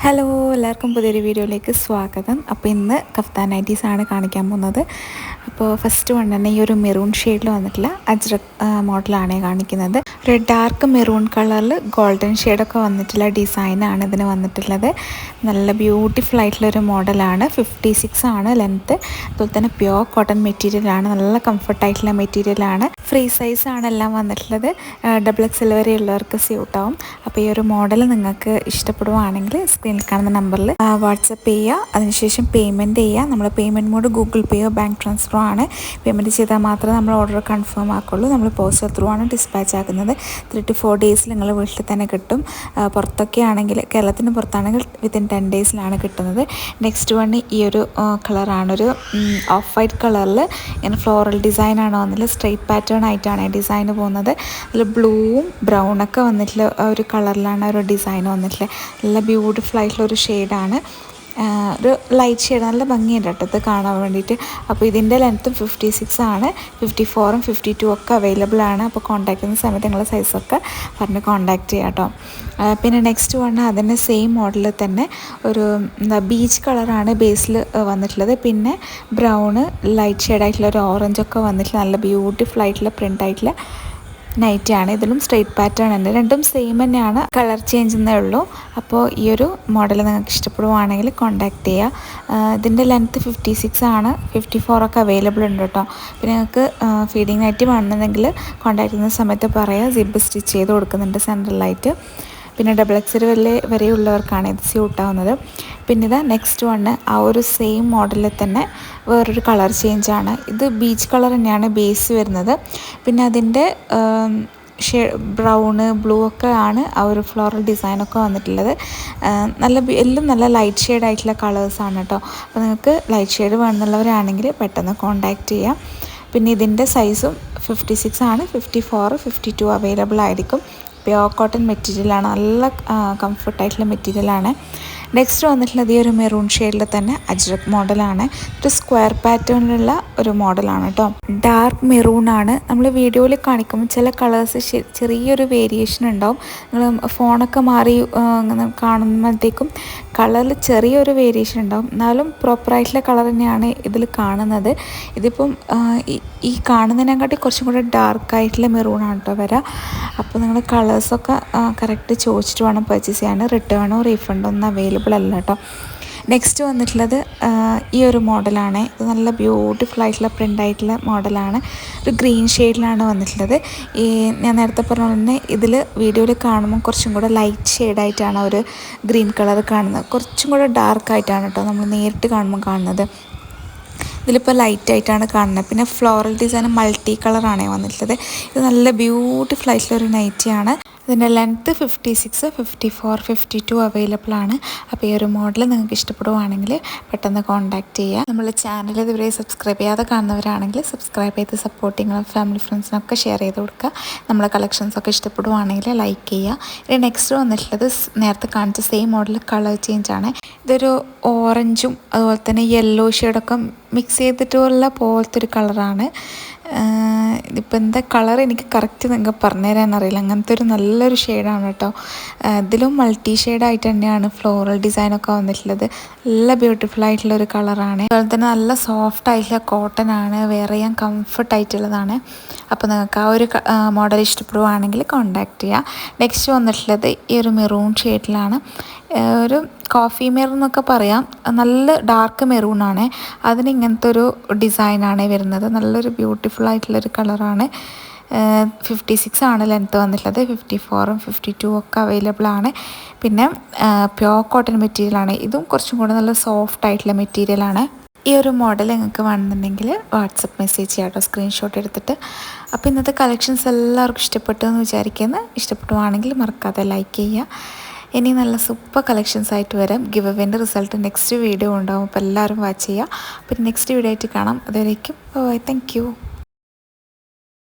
Hello, എല്ലാവർക്കും പുതിയൊരു വീഡിയോയിലേക്ക് സ്വാഗതം. അപ്പോൾ ഇന്ന് കഫ്താൻ നൈറ്റീസാണ് കാണിക്കാൻ പോകുന്നത്. അപ്പോൾ ഫസ്റ്റ് വൺ തന്നെ ഈ ഒരു മെറൂൺ ഷെയ്ഡിൽ വന്നിട്ടുള്ള അജ്രക് മോഡലാണ് കാണിക്കുന്നത്. ഒരു ഡാർക്ക് മെറൂൺ കളറിൽ ഗോൾഡൻ ഷെയ്ഡൊക്കെ വന്നിട്ടുള്ള ഡിസൈനാണ് ഇതിന് വന്നിട്ടുള്ളത്. നല്ല ബ്യൂട്ടിഫുൾ ആയിട്ടുള്ളൊരു മോഡലാണ്. 56 ആണ് ലെങ്ത്ത്. അതുപോലെ തന്നെ പ്യോർ കോട്ടൺ മെറ്റീരിയലാണ്. നല്ല കംഫർട്ടായിട്ടുള്ള മെറ്റീരിയലാണ്. ഫ്രീ സൈസാണ് എല്ലാം വന്നിട്ടുള്ളത്. XXL വരെ ഉള്ളവർക്ക് സ്യൂട്ടാവും. അപ്പോൾ ഈ ഒരു മോഡൽ നിങ്ങൾക്ക് ഇഷ്ടപ്പെടുവാണെങ്കിൽ സ്ക്രീനിൽ കാണുന്ന നമ്പറിൽ വാട്സപ്പ് ചെയ്യുക. അതിനുശേഷം പേയ്മെൻറ്റ് ചെയ്യുക. നമ്മൾ പേയ്മെൻറ്റ് മോഡ് ഗൂഗിൾ പേയോ ബാങ്ക് ട്രാൻസ്ഫറോ ആണ്. പേയ്മെൻറ്റ് ചെയ്താൽ മാത്രമേ നമ്മൾ ഓർഡർ കൺഫേം ആക്കുള്ളൂ. നമ്മൾ പോസ്റ്റൽ ത്രൂ ആണ് ഡിസ്പാച്ച് ആക്കുന്നത്. 3 to 4 ഡേയ്സിൽ നിങ്ങൾ വീട്ടിൽ തന്നെ കിട്ടും. പുറത്തൊക്കെ ആണെങ്കിൽ, കേരളത്തിന് പുറത്താണെങ്കിൽ വിത്തിൻ 10 ഡേയ്സിലാണ് കിട്ടുന്നത്. നെക്സ്റ്റ് വൺ ഈ ഒരു കളറാണ്. ഒരു ഓഫ് വൈറ്റ് കളറിൽ ഇങ്ങനെ ഫ്ലോറൽ ഡിസൈനാണ് വന്നിട്ടുള്ളത്. സ്ട്രെയിറ്റ് പാറ്റേൺ ആയിട്ടാണ് ഡിസൈൻ പോകുന്നത്. അതിൽ ബ്ലൂവും ബ്രൗണൊക്കെ വന്നിട്ടുള്ള ഒരു കളറിലാണ് ഒരു ഡിസൈൻ വന്നിട്ടുള്ളത്. നല്ല ബ്യൂട്ടിഫുൾ ആയിട്ടുള്ളൊരു ഷെയ്ഡാണ്. ഒരു ലൈറ്റ് ഷെയ്ഡ്, നല്ല ഭംഗിയുണ്ട് കേട്ടോ ഇത് കാണാൻ വേണ്ടിയിട്ട്. അപ്പോൾ ഇതിൻ്റെ ലെങ്ത്തും 56 ആണ്. 54ഉം 52 ഒക്കെ അവൈലബിൾ ആണ്. അപ്പോൾ കോൺടാക്ട് ചെയ്യുന്ന സമയത്ത് നിങ്ങളുടെ സൈസൊക്കെ പറഞ്ഞ് കോൺടാക്ട് ചെയ്യാം കേട്ടോ. പിന്നെ നെക്സ്റ്റ് വൺ അതിൻ്റെ സെയിം മോഡലിൽ തന്നെ ഒരു ബീച്ച് കളറാണ് ബേസിൽ വന്നിട്ടുള്ളത്. പിന്നെ ബ്രൗണ്, ലൈറ്റ് ഷെയ്ഡായിട്ടുള്ള ഒരു ഓറഞ്ചൊക്കെ വന്നിട്ടുള്ള നല്ല ബ്യൂട്ടിഫുൾ ആയിട്ടുള്ള പ്രിൻ്റ് ആയിട്ടുള്ള നൈറ്റിയാണ്. ഇതിലും സ്ട്രെയിറ്റ് പാറ്റേൺ ഉണ്ട്. രണ്ടും സെയിം തന്നെയാണ്, കളർ ചേഞ്ച് എന്നേ ഉള്ളൂ. അപ്പോൾ ഈ ഒരു മോഡൽ നിങ്ങൾക്ക് ഇഷ്ടപ്പെടുവാണെങ്കിൽ കോൺടാക്ട് ചെയ്യുക. ഇതിൻ്റെ ലെങ്ത്ത് 56 ആണ്. 54 ഒക്കെ അവൈലബിൾ ഉണ്ട് കേട്ടോ. പിന്നെ നിങ്ങൾക്ക് ഫീഡിങ് നൈറ്റി വേണമെന്നുണ്ടെങ്കിൽ കോൺടാക്ട് ചെയ്യുന്ന സമയത്ത് പറയുക. സിബ് സ്റ്റിച്ച് ചെയ്ത് കൊടുക്കുന്നുണ്ട് സെൻട്രലായിട്ട്. പിന്നെ XXL വരെയുള്ളവർക്കാണ് ഇത് സ്യൂട്ടാവുന്നത്. പിന്നെ ഇതാ നെക്സ്റ്റ് വണ്ണ് ആ ഒരു സെയിം മോഡലിൽ തന്നെ വേറൊരു കളർ ചേഞ്ചാണ്. ഇത് ബീച്ച് കളർ തന്നെയാണ് ബേസ് വരുന്നത്. പിന്നെ അതിൻ്റെ ബ്രൗണ്, ബ്ലൂ ഒക്കെ ആണ് ആ ഒരു ഫ്ലോറൽ ഡിസൈനൊക്കെ വന്നിട്ടുള്ളത്. എല്ലാം നല്ല ലൈറ്റ് ഷെയ്ഡ് ആയിട്ടുള്ള കളേഴ്സാണ് കേട്ടോ. അപ്പോൾ നിങ്ങൾക്ക് ലൈറ്റ് ഷെയ്ഡ് വേണമെന്നുള്ളവരാണെങ്കിൽ പെട്ടെന്ന് കോൺടാക്റ്റ് ചെയ്യാം. പിന്നെ ഇതിൻ്റെ സൈസും 56 ആണ്. 54, 52 അവൈലബിൾ ആയിരിക്കും. പ്യോർ കോട്ടൺ മെറ്റീരിയലാണ്. നല്ല കംഫർട്ടായിട്ടുള്ള മെറ്റീരിയലാണ്. നെക്സ്റ്റ് വന്നിട്ടുള്ളത് ഈ ഒരു മെറൂൺ ഷെയ്ഡിൽ തന്നെ അജ്രക് മോഡലാണ്. ഒരു സ്ക്വയർ പാറ്റേണിലുള്ള ഒരു മോഡലാണ് കേട്ടോ. ഡാർക്ക് മെറൂൺ ആണ്. നമ്മൾ വീഡിയോയിൽ കാണിക്കുമ്പോൾ ചില കളേഴ്സ് ചെറിയൊരു വേരിയേഷൻ ഉണ്ടാവും. നിങ്ങൾ ഫോണൊക്കെ മാറി കാണുമ്പോഴത്തേക്കും കളറിൽ ചെറിയൊരു വേരിയേഷൻ ഉണ്ടാവും. എന്നാലും പ്രോപ്പറായിട്ടുള്ള കളർ തന്നെയാണ് ഇതിൽ കാണുന്നത്. ഇതിപ്പം ഈ കാണുന്നതിനെക്കാട്ടി കുറച്ചും കൂടെ ഡാർക്കായിട്ടുള്ള മെറൂണാണ് കേട്ടോ വരാം. അപ്പോൾ നിങ്ങൾ കളേഴ്സൊക്കെ കറക്റ്റ് ചോദിച്ചിട്ട് വേണം പർച്ചേസ് ചെയ്യാൻ. റിട്ടേണോ റീഫണ്ടോ ഒന്നും അവൈലബിൾ അല്ല കേട്ടോ. നെക്സ്റ്റ് വന്നിട്ടുള്ളത് ഈ ഒരു മോഡലാണ്. ഇത് നല്ല ബ്യൂട്ടിഫുൾ ആയിട്ടുള്ള പ്രിൻ്റ് ആയിട്ടുള്ള മോഡലാണ്. ഒരു ഗ്രീൻ ഷെയ്ഡിലാണ് വന്നിട്ടുള്ളത്. ഞാൻ നേരത്തെ പറഞ്ഞ പോലെ തന്നെ ഇതിൽ വീഡിയോയിൽ കാണുമ്പോൾ കുറച്ചും കൂടെ ലൈറ്റ് ഷെയ്ഡായിട്ടാണ് ഒരു ഗ്രീൻ കളർ കാണുന്നത്. കുറച്ചും കൂടെ ഡാർക്കായിട്ടാണ് കേട്ടോ നമ്മൾ നേരിട്ട് കാണുമ്പോൾ കാണുന്നത്. ഇതിലിപ്പോൾ ലൈറ്റായിട്ടാണ് കാണുന്നത്. പിന്നെ ഫ്ലോറൽ ഡിസൈൻ മൾട്ടി കളറാണ് വന്നിട്ടുള്ളത്. ഇത് നല്ല ബ്യൂട്ടിഫുൾ ആയിട്ടുള്ളൊരു നൈറ്റിയാണ്. ഇതിൻ്റെ ലെങ്ത്ത് 56, 54, 52 അവൈലബിൾ ആണ്. അപ്പോൾ ഈ ഒരു മോഡൽ നിങ്ങൾക്ക് ഇഷ്ടപ്പെടുവാണെങ്കിൽ പെട്ടെന്ന് കോൺടാക്റ്റ് ചെയ്യുക. നമ്മുടെ ചാനൽ ഇതുവരെ സബ്സ്ക്രൈബ് ചെയ്യാതെ കാണുന്നവരാണെങ്കിൽ സബ്സ്ക്രൈബ് ചെയ്ത് സപ്പോർട്ട് ചെയ്യുക. ഫാമിലി ഫ്രണ്ട്സിനൊക്കെ ഷെയർ ചെയ്ത് കൊടുക്കുക. നമ്മളെ കളക്ഷൻസൊക്കെ ഇഷ്ടപ്പെടുവാണെങ്കിൽ ലൈക്ക് ചെയ്യുക. ഇനി നെക്സ്റ്റ് വന്നിട്ടുള്ളത് നേരത്തെ കാണിച്ച സെയിം മോഡൽ കളർ ചേഞ്ചാണ്. ഇതൊരു ഓറഞ്ചും അതുപോലെ തന്നെ യെല്ലോ ഷെയ്ഡൊക്കെ മിക്സ് ചെയ്തിട്ടുള്ള പോലത്തെ ഒരു കളറാണ്. ഇതിപ്പോൾ എന്താ കളർ എനിക്ക് കറക്റ്റ് നിങ്ങൾക്ക് പറഞ്ഞു തരാനറിയില്ല. അങ്ങനത്തെ ഒരു നല്ലൊരു ഷെയ്ഡാണ് കേട്ടോ. ഇതിലും മൾട്ടി ഷെയ്ഡായിട്ട് തന്നെയാണ് ഫ്ലോറൽ ഡിസൈനൊക്കെ വന്നിട്ടുള്ളത്. നല്ല ബ്യൂട്ടിഫുൾ ആയിട്ടുള്ളൊരു കളറാണ്. അതുപോലെ തന്നെ നല്ല സോഫ്റ്റ് ആയിട്ടുള്ള കോട്ടൺ ആണ്. വെയർ ചെയ്യാൻ കംഫർട്ടായിട്ടുള്ളതാണ്. അപ്പോൾ നിങ്ങൾക്ക് ആ ഒരു മോഡൽ ഇഷ്ടപ്പെടുവാണെങ്കിൽ കോൺടാക്റ്റ് ചെയ്യുക. നെക്സ്റ്റ് വന്നിട്ടുള്ളത് ഈ ഒരു മെറൂൺ ഷെയ്ഡിലാണ്. ഒരു കോഫി മെറൂൺ എന്നൊക്കെ പറയാം. നല്ല ഡാർക്ക് മെറൂണാണ്. അതിന് ഇങ്ങനത്തെ ഒരു ഡിസൈനാണ് വരുന്നത്. നല്ലൊരു ബ്യൂട്ടിഫുൾ ആയിട്ടുള്ളൊരു കളറാണ്. 56 ആണ് ലെങ്ത്ത് വന്നിട്ടുള്ളത്. 54ഉം 52 ഒക്കെ അവൈലബിൾ ആണ്. പിന്നെ പ്യോർ കോട്ടൺ മെറ്റീരിയലാണ്. ഇതും കുറച്ചും കൂടെ നല്ല സോഫ്റ്റ് ആയിട്ടുള്ള മെറ്റീരിയലാണ്. ഈ ഒരു മോഡൽ നിങ്ങൾക്ക് വേണമെന്നുണ്ടെങ്കിൽ വാട്സപ്പ് മെസ്സേജ് ചെയ്യാം കേട്ടോ, സ്ക്രീൻഷോട്ട് എടുത്തിട്ട്. അപ്പോൾ ഇന്നത്തെ കളക്ഷൻസ് എല്ലാവർക്കും ഇഷ്ടപ്പെട്ടു എന്ന് വിചാരിക്കുന്നു. ഇഷ്ടപ്പെടുവാണെങ്കിൽ മറക്കാതെ ലൈക്ക് ചെയ്യുക. ഇനി നല്ല സൂപ്പർ കളക്ഷൻസ് ആയിട്ട് വരാം. ഗിവ് അവേൻ്റെ റിസൾട്ട് നെക്സ്റ്റ് വീഡിയോ ഉണ്ടാവും. അപ്പോൾ എല്ലാവരും വാച്ച് ചെയ്യുക. പിന്നെ നെക്സ്റ്റ് വീഡിയോ ആയിട്ട് കാണാം. അതുവരേക്കും ബൈ. Thank you.